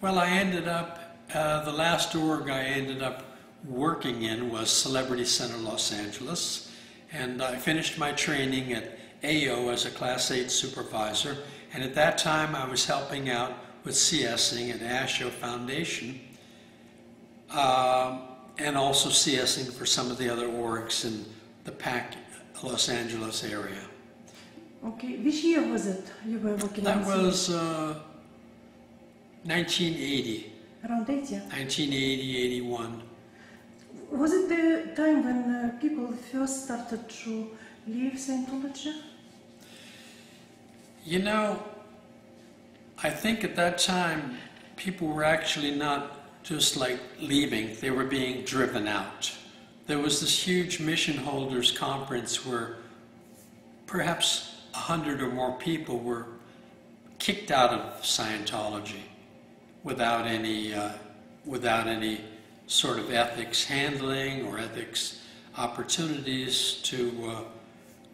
Well, I ended up, the last org I ended up working in was Celebrity Center Los Angeles, and I finished my training at AO as a Class 8 supervisor, and at that time I was helping out with CSing at ASHO Foundation, and also CSing for some of the other orgs in the PAC Los Angeles area. Okay, which year was it you were working on? That was 1980. Around 80? 1980, 81. Was it the time when people first started to leave Scientology? You know, I think at that time people were actually not just like leaving, they were being driven out. There was this huge mission holders conference where perhaps 100 or more people were kicked out of Scientology without any sort of ethics handling or ethics opportunities to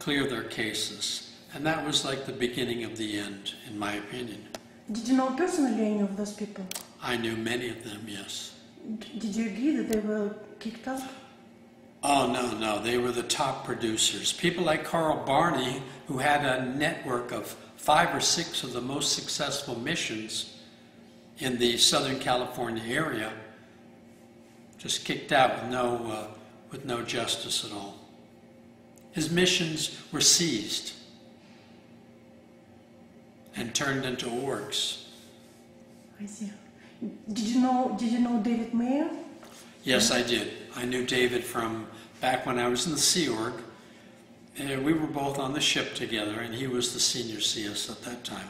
clear their cases. And that was like the beginning of the end, in my opinion. Did you know personally any of those people? I knew many of them, yes. Did you agree that they were kicked out? Oh, no, they were the top producers. People like Carl Barney, who had a network of 5 or 6 of the most successful missions in the Southern California area, just kicked out with no justice at all. His missions were seized and turned into orgs. I see. Did you know David Mayo? Yes, I did. I knew David from back when I was in the Sea Org. We were both on the ship together, and he was the senior CS at that time.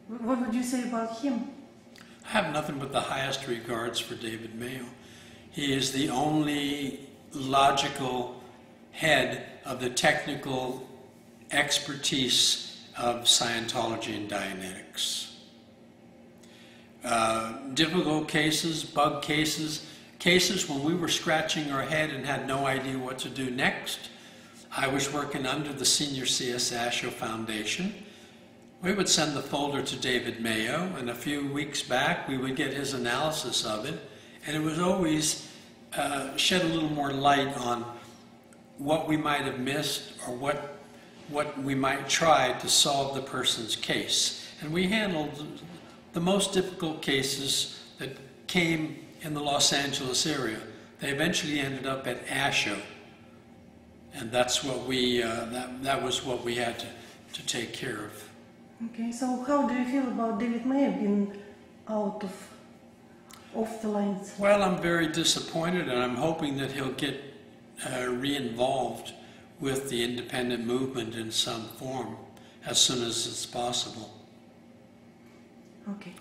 What would you say about him? I have nothing but the highest regards for David Mayo. He is the only logical head of the technical expertise of Scientology and Dianetics. Difficult cases, bug cases, cases when we were scratching our head and had no idea what to do next. I was working under the senior CS ASHO Foundation. We would send the folder to David Mayo, and a few weeks back we would get his analysis of it, and it was always shed a little more light on what we might have missed or what we might try to solve the person's case. And we handled the most difficult cases that came in the Los Angeles area. They eventually ended up at ASHO, and that's what that was what we had to take care of. Okay, so how do you feel about David Mayo being out of the lines? Well, I'm very disappointed, and I'm hoping that he'll get re-involved with the independent movement in some form as soon as it's possible. Okay.